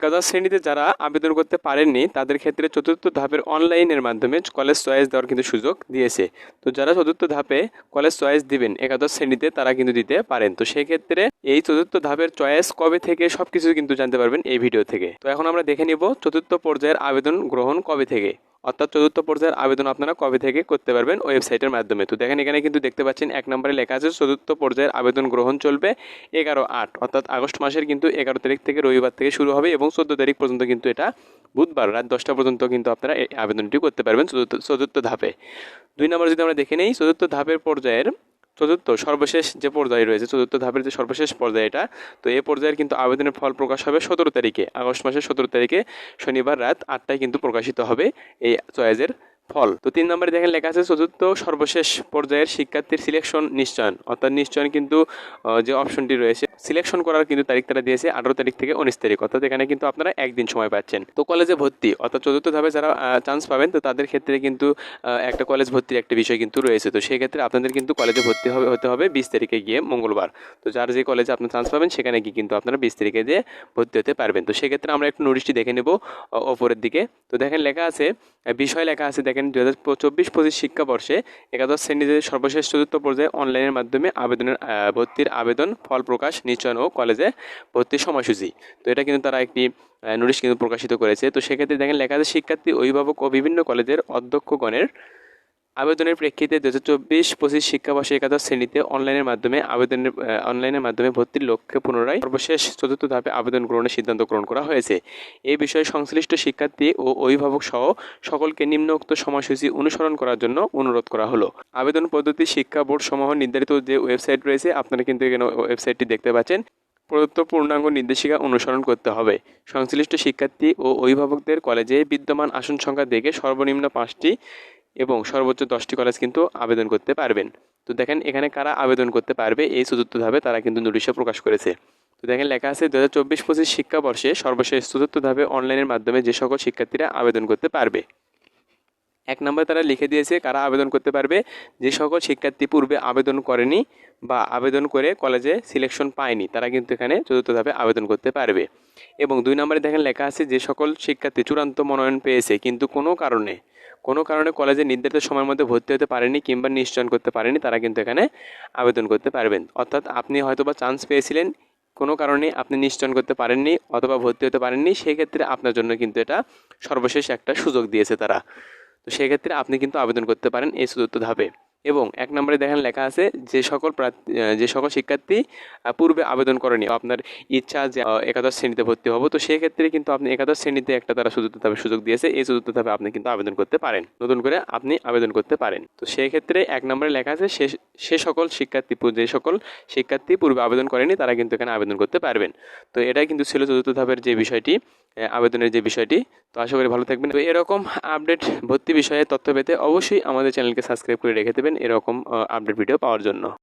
একাদশ শ্রেণীতে যারা আবেদন করতে পারেননি তাদের ক্ষেত্রে চতুর্থ ধাপের অনলাইনের মাধ্যমে কলেজ চয়েস দেওয়ার কিন্তু সুযোগ দিয়েছে। তো যারা চতুর্থ ধাপে কলেজ চয়েস দিবেন একাদশ শ্রেণীতে তারা কিন্তু দিতে পারেন। তো সেক্ষেত্রে এই চতুর্থ ধাপের চয়েস কবে থেকে সবকিছু কিন্তু জানতে পারবেন এই ভিডিও থেকে। তো এখন আমরা দেখে নিব চতুর্থ পর্যায়ের আবেদন গ্রহণ কবে থেকে, অর্থাৎ চতুর্থ পর্যায়ের আবেদন আপনারা কবে থেকে করতে পারবেন ওয়েবসাইটের মাধ্যমে। তো দেখেন এখানে কিন্তু দেখতে পাচ্ছেন 1 নম্বরে লেখা আছে চতুর্থ পর্যায়ের আবেদন গ্রহণ চলবে 11/8, অর্থাৎ আগস্ট মাসের কিন্তু 11 তারিখ থেকে রবিবার থেকে শুরু হবে এবং 14 তারিখ পর্যন্ত কিন্তু এটা বুধবার রাত 10টা পর্যন্ত কিন্তু আপনারা এই আবেদনটি করতে পারবেন চতুর্থ ধাপে। 2 নম্বর যদি আমরা দেখে নেই চতুর্থ ধাপের পর্যায়ের সর্বশেষ যে পর্যায়ে রয়েছে চতুর্থ ধাপের যে সর্বশেষ পর্যায়ে এটা, তো এই পর্যায়ের কিন্তু আবেদনের ফল প্রকাশ হবে 17 তারিখে, আগস্ট মাসের 17 তারিখে শনিবার রাত 8টায় কিন্তু প্রকাশিত হবে এই চয়েসের ফল। তো 3 নম্বরে দেখেন লেখা আছে চতুর্থ সর্বশেষ পর্যায়ের শিক্ষার্থীর সিলেকশন নিশ্চয়ন, অর্থাৎ নিশ্চয়ন কিন্তু যে অপশনটি রয়েছে সিলেকশন করার কিন্তু তারিখ তারা দিয়েছে 18 তারিখ থেকে 19 তারিখ, অর্থাৎ এখানে কিন্তু আপনারা একদিন সময় পাচ্ছেন। তো কলেজে ভর্তি অর্থাৎ চতুর্থ ধাপে যারা চান্স পাবেন তো তাদের ক্ষেত্রে কিন্তু একটা কলেজ ভর্তির একটা বিষয় কিন্তু রয়েছে। তো সেই ক্ষেত্রে আপনাদের কিন্তু কলেজে ভর্তি হতে হবে 20 তারিখে গিয়ে মঙ্গলবার। তো যার যে কলেজে আপনার চান্স পাবেন সেখানে গিয়ে কিন্তু আপনারা 20 তারিখে যেয়ে ভর্তি হতে পারবেন। তো সেক্ষেত্রে আমরা একটু নোটিশটি দেখে নেব ওপরের দিকে। তো দেখেন লেখা আছে বিষয় লেখা আছে দেখেন 2024-25 শিক্ষাবর্ষে একাদশ শ্রেণীতে সর্বশেষ চতুর্থ পর্যায়ে অনলাইনের মাধ্যমে ভর্তির আবেদন ফল প্রকাশ নিশ্চয়ন ও কলেজে ভর্তির সময়সূচি। তো এটা কিন্তু তারা একটি নোটিশ কিন্তু প্রকাশিত করেছে। তো সেক্ষেত্রে দেখেন লেখা আছে শিক্ষার্থী অভিভাবক ও বিভিন্ন কলেজের অধ্যক্ষগণের আবেদনের প্রেক্ষিতে 2024-25 শিক্ষাবর্ষে একাদশ শ্রেণীতে অনলাইনের মাধ্যমে ভর্তির লক্ষ্যে পুনরায় সর্বশেষ চতুর্থ ধাপে আবেদন গ্রহণের সিদ্ধান্ত গ্রহণ করা হয়েছে। এই বিষয়ে সংশ্লিষ্ট শিক্ষার্থী ও অভিভাবক সহ সকলকে নিম্নোক্ত সময়সূচি অনুসরণ করার জন্য অনুরোধ করা হলো। আবেদন পদ্ধতি শিক্ষা বোর্ড সমূহ নির্ধারিত যে ওয়েবসাইট রয়েছে আপনারা কিন্তু এখানে ওয়েবসাইটটি দেখতে পাচ্ছেন, প্রদত্ত পূর্ণাঙ্গ নির্দেশিকা অনুসরণ করতে হবে। সংশ্লিষ্ট শিক্ষার্থী ও অভিভাবকদের কলেজে বিদ্যমান আসন সংখ্যা দেখে সর্বনিম্ন 5টি এবং সর্বোচ্চ 10টি কলেজ কিন্তু আবেদন করতে পারবেন। তো দেখেন এখানে কারা আবেদন করতে পারবে এই চতুর্থ ধাপে তারা কিন্তু নোটিশে প্রকাশ করেছে। তো দেখেন লেখা আছে 2024-25 শিক্ষাবর্ষে সর্বশেষ চতুর্থ ধাপে অনলাইনের মাধ্যমে যে সকল শিক্ষার্থীরা আবেদন করতে পারবে। 1 নম্বরে তারা লিখে দিয়েছে কারা আবেদন করতে পারবে, যে সকল শিক্ষার্থী পূর্বে আবেদন করেনি বা আবেদন করে কলেজে সিলেকশন পায়নি তারা কিন্তু এখানে চতুর্থ ধাপে আবেদন করতে পারবে। এবং 2 নম্বরে দেখেন লেখা আছে যে সকল শিক্ষার্থী চূড়ান্ত মনোনয়ন পেয়েছে কিন্তু কোনো কারণে কলেজে নির্ধারিত সময়ের মধ্যে ভর্তি হতে পারেনি কিংবা নিশ্চয়ন করতে পারেনি তারা কিন্তু এখানে আবেদন করতে পারবেন। অর্থাৎ আপনি হয়তোবা চান্স পেয়েছিলেন, কোনো কারণে আপনি নিশ্চয়ন করতে পারেননি অথবা ভর্তি হতে পারেননি, সেক্ষেত্রে আপনার জন্য কিন্তু এটা সর্বশেষ একটা সুযোগ দিয়েছে তারা। তো সেক্ষেত্রে আপনি কিন্তু আবেদন করতে পারেন এই চতুর্থ ধাপে। এবং 1 নম্বরে দেখেন লেখা আছে যে সকল শিক্ষার্থী পূর্বে আবেদন করেনি, আপনার ইচ্ছা যে একাদশ শ্রেণীতে ভর্তি হবো, তো সেক্ষেত্রে কিন্তু আপনি একাদশ শ্রেণীতে একটা তারা চতুর্থ ধাপে সুযোগ দিয়েছে, এই চতুর্থ ধাপে আপনি কিন্তু আবেদন করতে পারেন, নতুন করে আপনি আবেদন করতে পারেন। তো সেই ক্ষেত্রে 1 নম্বরে লেখা আছে যে সকল শিক্ষার্থী পূর্বে আবেদন করেনি তারা কিন্তু এখানে আবেদন করতে পারবেন। তো এটাই কিন্তু ছিল চতুর্থ ধাপের যে বিষয়টি, আবেদনের যে বিষয়টি। তো আশা করি ভালো থাকবেন। তো এরকম আপডেট ভর্তি বিষয়ে তথ্য পেতে অবশ্যই আমাদের চ্যানেলকে সাবস্ক্রাইব করে রেখে দেবেন এরকম আপডেট ভিডিও পাওয়ার জন্য।